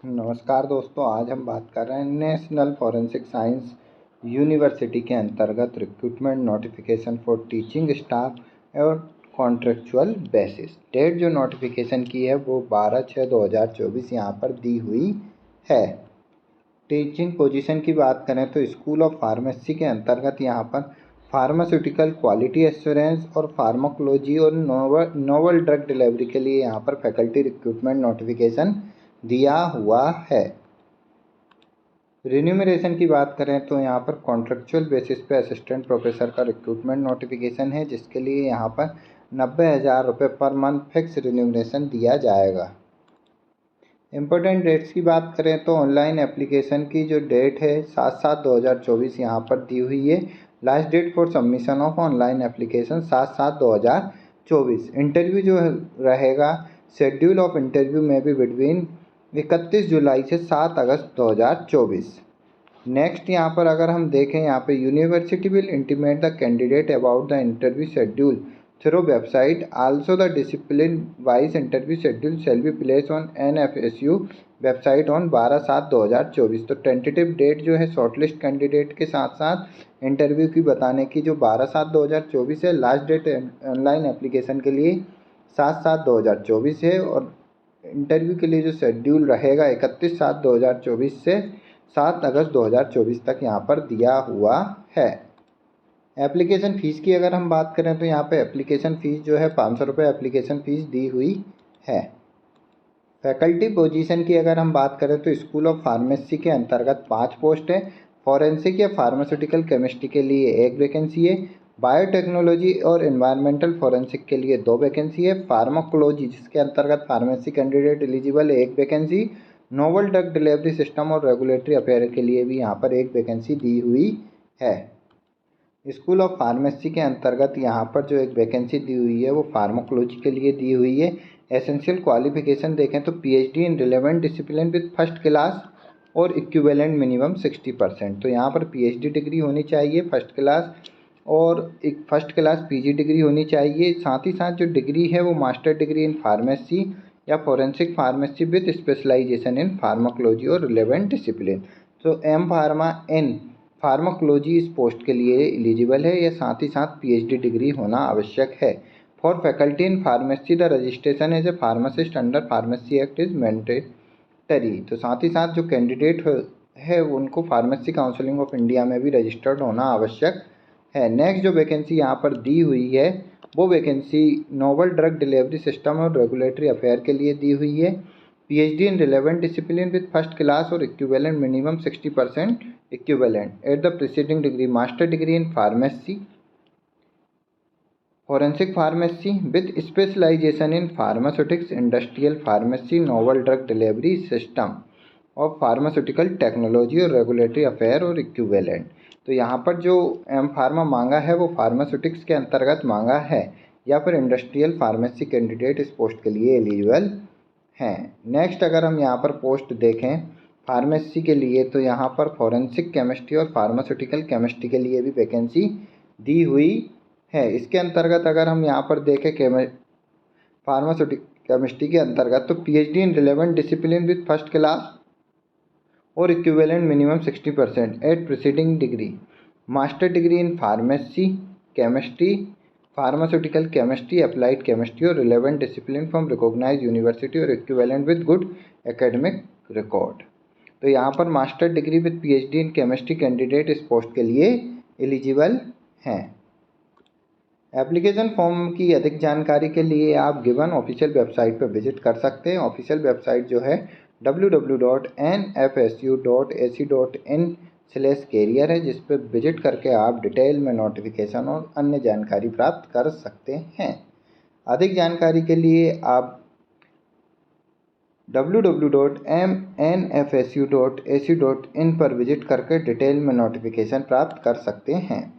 नमस्कार दोस्तों, आज हम बात कर रहे हैं नेशनल फॉरेंसिक साइंस यूनिवर्सिटी के अंतर्गत recruitment notification for teaching staff और कॉन्ट्रेक्चुअल बेसिस। डेट जो नोटिफिकेशन की है वो 12/6/2024 यहाँ पर दी हुई है। टीचिंग पोजीशन की बात करें तो स्कूल ऑफ फार्मेसी के अंतर्गत यहाँ पर फार्मास्यूटिकल क्वालिटी एश्योरेंस और फार्माकोलॉजी और नोवल ड्रग डिलीवरी के लिए यहाँ पर फैकल्टी रिक्रूटमेंट नोटिफिकेशन दिया हुआ है। रिन्यूमरेशन की बात करें तो यहाँ पर कॉन्ट्रेक्चुअल बेसिस पे असिस्टेंट प्रोफेसर का रिक्रूटमेंट नोटिफिकेशन है, जिसके लिए यहाँ पर 90,000 रुपये पर मंथ फिक्स रिन्यूमरेशन दिया जाएगा। इम्पोर्टेंट डेट्स की बात करें तो ऑनलाइन एप्लीकेशन की जो डेट है 7/7/2024 यहाँ पर दी हुई है। Last date for submission of online application 7/7/2024। Interview जो रहेगा, शेड्यूल ऑफ इंटरव्यू में भी बिटवीन 31 जुलाई से 7 अगस्त 2024। नेक्स्ट यहाँ पर अगर हम देखें, यहाँ पे university will intimate the candidate about the interview schedule through website. Also the discipline wise interview schedule shall be place on NFSU website on 12/7/2024। तो टेंटेटिव डेट जो है शॉर्टलिस्ट कैंडिडेट के साथ साथ इंटरव्यू की बताने की जो 12/7/2024 है। लास्ट डेट ऑनलाइन एप्लीकेशन के लिए 7/7/2024 है और इंटरव्यू के लिए जो शेड्यूल रहेगा 31/7/2024 से 7 अगस्त 2024 तक यहाँ पर दिया हुआ है। एप्लीकेशन फ़ीस की अगर हम बात करें तो यहाँ पे एप्लीकेशन फ़ीस जो है 500 रुपये एप्लीकेशन फ़ीस दी हुई है। फैकल्टी पोजीशन की अगर हम बात करें तो स्कूल ऑफ फार्मेसी के अंतर्गत 5 पोस्ट है। फॉरेंसिक या फार्मास्यूटिकल केमिस्ट्री के लिए 1 वैकेंसी है। बायोटेक्नोलॉजी और एनवायरमेंटल फॉरेंसिक के लिए 2 वैकेंसी है। फार्माकोलॉजी जिसके अंतर्गत फार्मेसी कैंडिडेट एलिजिबल है 1 vacancy. Novel drug delivery system और रेगुलेटरी अफेयर के लिए भी यहाँ पर 1 वैकेंसी दी हुई है। स्कूल ऑफ फार्मेसी के अंतर्गत यहाँ पर जो 1 वैकेंसी दी हुई है वो फार्माकोलॉजी के लिए दी हुई है। एसेंशियल क्वालिफिकेशन देखें तो PhD in relevant discipline with first class और इक्विवेलेंट मिनिमम 60%। तो यहाँ पर PhD डिग्री होनी चाहिए फर्स्ट क्लास और एक फर्स्ट क्लास PG डिग्री होनी चाहिए। साथ ही साथ जो डिग्री है वो master degree in pharmacy or forensic pharmacy with specialisation in pharmacology और रिलेवेंट डिसिप्लिन। तो M फार्मा इन फार्माकोलॉजी इस पोस्ट के लिए एलिजिबल है या साथ ही साथ PhD डिग्री होना आवश्यक है। For faculty in pharmacy the registration as a pharmacist under pharmacy act is mandatory. तो साथ ही साथ जो कैंडिडेट है उनको फार्मेसी काउंसिलिंग ऑफ इंडिया में भी रजिस्टर्ड होना आवश्यक है। नेक्स्ट जो वैकेंसी यहाँ पर दी हुई है वो vacancy novel drug delivery system और रेगुलेटरी अफेयर के लिए दी हुई है। PhD in relevant discipline with first class और equivalent minimum 60% equivalent at the preceding degree. Master degree in pharmacy forensic pharmacy with specialisation in pharmaceutics industrial pharmacy novel drug delivery system और pharmaceutical technology और regulatory affair और equivalent. तो यहाँ पर जो M pharma मांगा है वो फार्मास्यूटिक्स के अंतर्गत मांगा है या फिर इंडस्ट्रियल फार्मेसी कैंडिडेट इस पोस्ट के लिए एलिजिबल हैं। नेक्स्ट अगर हम यहाँ पर पोस्ट देखें फार्मेसी के लिए तो यहाँ पर फॉरेंसिक केमिस्ट्री और फार्मास्यूटिकल केमिस्ट्री के लिए भी वैकेंसी दी हुई है। इसके अंतर्गत अगर हम यहाँ पर देखें फार्मास्यूटिकल केमिस्ट्री के अंतर्गत तो PhD in relevant discipline with first class और equivalent minimum 60% at preceding degree. Master degree in pharmacy chemistry pharmaceutical chemistry applied chemistry और relevant discipline from recognise university और equivalent with good academic record. तो यहाँ पर master degree with PhD in chemistry candidate इस post के लिए eligible हैं। Application form की अधिक जानकारी के लिए आप गिवन ऑफिशियल वेबसाइट पर विजिट कर सकते हैं। ऑफिशियल वेबसाइट जो है www.nfsu.ac.in/career है, जिस पर विजिट करके आप डिटेल में नोटिफिकेशन और अन्य जानकारी प्राप्त कर सकते हैं। अधिक जानकारी के लिए आप www.nfsu.ac.in पर विजिट करके डिटेल में नोटिफिकेशन प्राप्त कर सकते हैं।